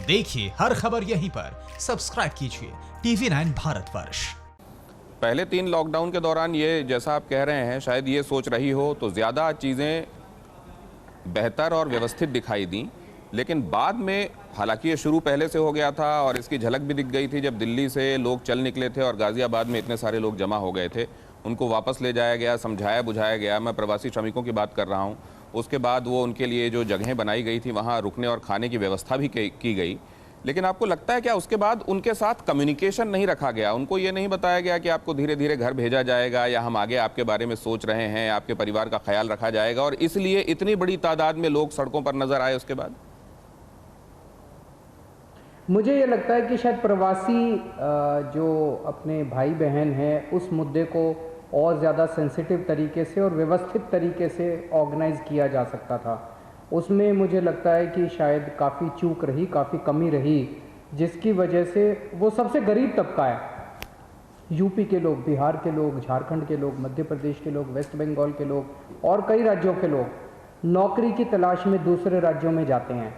देखिए हर खबर यहीं पर, सब्सक्राइब कीजिए TV9 भारतवर्ष। पहले 3 लॉकडाउन के दौरान ये जैसा आप कह रहे हैं शायद ये सोच रही हो तो ज़्यादा चीज़ें बेहतर और व्यवस्थित दिखाई दी, लेकिन बाद में हालांकि ये शुरू पहले से हो गया था और इसकी झलक भी दिख गई थी जब दिल्ली से लोग चल निकले थे और गाज़ियाबाद में इतने सारे लोग जमा हो गए थे। उनको वापस ले जाया गया, समझाया बुझाया गया। मैं प्रवासी श्रमिकों की बात कर रहा हूँ। उसके बाद वो उनके लिए जो जगहें बनाई गई थी वहाँ रुकने और खाने की व्यवस्था भी की गई। लेकिन आपको लगता है क्या उसके बाद उनके साथ कम्युनिकेशन नहीं रखा गया? उनको ये नहीं बताया गया कि आपको धीरे धीरे घर भेजा जाएगा या हम आगे आपके बारे में सोच रहे हैं, आपके परिवार का ख्याल रखा जाएगा, और इसलिए इतनी बड़ी तादाद में लोग सड़कों पर नजर आए उसके बाद? मुझे ये लगता है कि शायद प्रवासी जो अपने भाई बहन हैं उस मुद्दे को और ज़्यादा सेंसिटिव तरीके से और व्यवस्थित तरीके से ऑर्गेनाइज किया जा सकता था। उसमें मुझे लगता है कि शायद काफ़ी चूक रही, काफ़ी कमी रही, जिसकी वजह से वो सबसे गरीब तबका है, यूपी के लोग, बिहार के लोग, झारखंड के लोग, मध्य प्रदेश के लोग, वेस्ट बंगाल के लोग और कई राज्यों के लोग नौकरी की तलाश में दूसरे राज्यों में जाते हैं।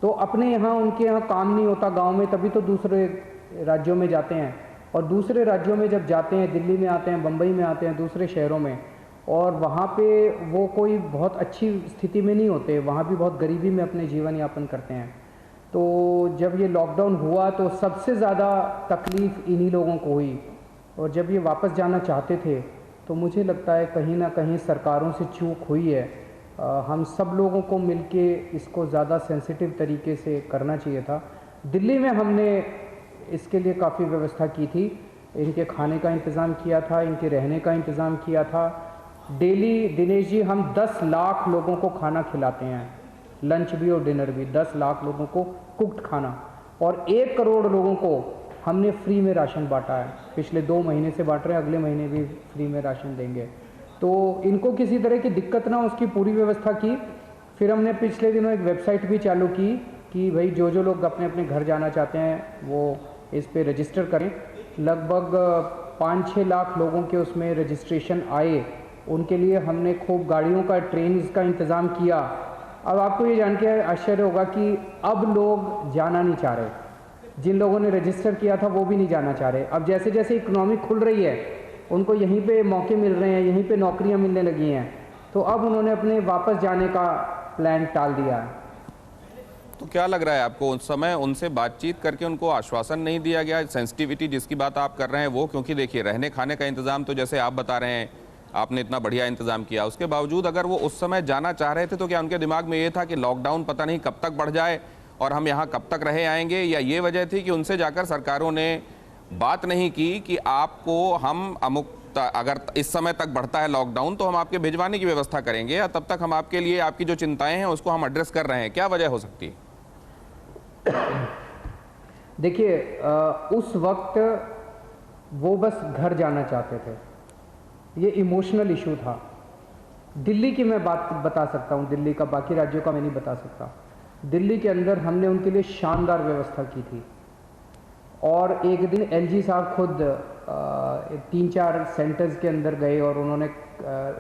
तो अपने यहाँ उनके यहाँ काम नहीं होता गांव में, तभी तो दूसरे राज्यों में जाते हैं। और दूसरे राज्यों में जब जाते हैं, दिल्ली में आते हैं, बम्बई में आते हैं, दूसरे शहरों में, और वहाँ पे वो कोई बहुत अच्छी स्थिति में नहीं होते, वहाँ भी बहुत गरीबी में अपने जीवन यापन करते हैं। तो जब ये लॉकडाउन हुआ तो सबसे ज़्यादा तकलीफ़ इन्हीं लोगों को हुई। और जब ये वापस जाना चाहते थे तो मुझे लगता है कहीं ना कहीं सरकारों से चूक हुई है। हम सब लोगों को मिलके इसको ज़्यादा सेंसिटिव तरीके से करना चाहिए था। दिल्ली में हमने इसके लिए काफ़ी व्यवस्था की थी, इनके खाने का इंतज़ाम किया था, इनके रहने का इंतज़ाम किया था। डेली दिनेश जी हम 10 लाख लोगों को खाना खिलाते हैं, लंच भी और डिनर भी, 10 लाख लोगों को कुक्ड खाना, और 1 करोड़ लोगों को हमने फ्री में राशन बांटा है। पिछले 2 महीने से बांट रहे हैं, अगले महीने भी फ्री में राशन देंगे। तो इनको किसी तरह की दिक्कत ना, उसकी पूरी व्यवस्था की। फिर हमने पिछले दिनों एक वेबसाइट भी चालू की कि भाई जो लोग अपने अपने घर जाना चाहते हैं वो इस पे रजिस्टर करें। लगभग 5-6 लाख लोगों के उसमें रजिस्ट्रेशन आए। उनके लिए हमने खूब गाड़ियों का, ट्रेन का इंतज़ाम किया। अब आपको ये जान के आश्चर्य होगा कि अब लोग जाना नहीं चाह रहे। जिन लोगों ने रजिस्टर किया था वो भी नहीं जाना चाह रहे। अब जैसे जैसे इकोनॉमी खुल रही है, उनको यहीं पे मौके मिल रहे हैं, यहीं पे नौकरियां मिलने लगी हैं, तो अब उन्होंने अपने वापस जाने का प्लान टाल दिया है। तो क्या लग रहा है आपको, उस समय उनसे बातचीत करके उनको आश्वासन नहीं दिया गया? सेंसिटिविटी जिसकी बात आप कर रहे हैं वो, क्योंकि देखिए रहने खाने का इंतज़ाम तो जैसे आप बता रहे हैं आपने इतना बढ़िया इंतज़ाम किया, उसके बावजूद अगर वो उस समय जाना चाह रहे थे तो क्या उनके दिमाग में ये था कि लॉकडाउन पता नहीं कब तक बढ़ जाए और हम यहाँ कब तक रहे आएंगे, या ये वजह थी कि उनसे जाकर सरकारों ने बात नहीं की कि आपको हम अमुक, अगर इस समय तक बढ़ता है लॉकडाउन तो हम आपके भिजवाने की व्यवस्था करेंगे, या तब तक हम आपके लिए आपकी जो चिंताएं हैं उसको हम एड्रेस कर रहे हैं? क्या वजह हो सकती है? देखिए उस वक्त वो बस घर जाना चाहते थे, ये इमोशनल इशू था। दिल्ली की मैं बात बता सकता हूँ, दिल्ली का, बाकी राज्यों का मैं नहीं बता सकता। दिल्ली के अंदर हमने उनके लिए शानदार व्यवस्था की थी। और एक दिन एलजी साहब खुद 3-4 सेंटर्स के अंदर गए और उन्होंने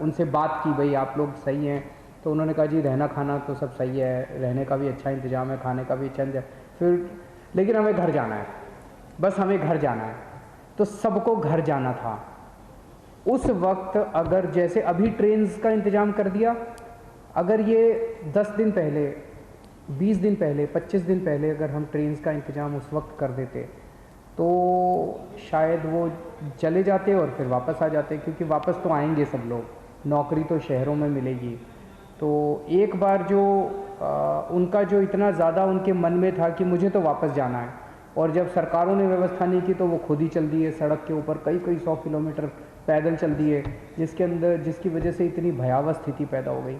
उनसे बात की, भाई आप लोग सही हैं? तो उन्होंने कहा जी रहना खाना तो सब सही है, रहने का भी अच्छा इंतजाम है, खाने का भी अच्छा इंतजाम, फिर लेकिन हमें घर जाना है, बस हमें घर जाना है। तो सबको घर जाना था। उस वक्त अगर जैसे अभी ट्रेन्स का इंतजाम कर दिया, अगर ये 10 दिन पहले, 20 दिन पहले, 25 दिन पहले अगर हम ट्रेन्स का इंतजाम उस वक्त कर देते तो शायद वो चले जाते और फिर वापस आ जाते, क्योंकि वापस तो आएंगे सब लोग, नौकरी तो शहरों में मिलेगी। तो एक बार जो उनका जो इतना ज़्यादा उनके मन में था कि मुझे तो वापस जाना है, और जब सरकारों ने व्यवस्था नहीं की तो वो खुद ही चल दिए सड़क के ऊपर, कई 100 किलोमीटर पैदल चल दिए, जिसकी वजह से इतनी भयावह स्थिति पैदा हो गई।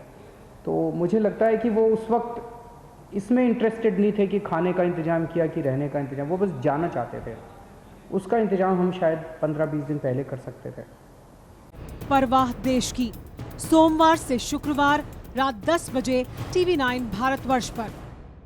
तो मुझे लगता है कि वो उस वक्त इसमें इंटरेस्टेड नहीं थे कि खाने का इंतज़ाम किया कि रहने का इंतज़ाम, वो बस जाना चाहते थे। उसका इंतज़ाम हम शायद 15-20 दिन पहले कर सकते थे। परवाह देश की, सोमवार से शुक्रवार रात 10 बजे TV9 भारतवर्ष पर।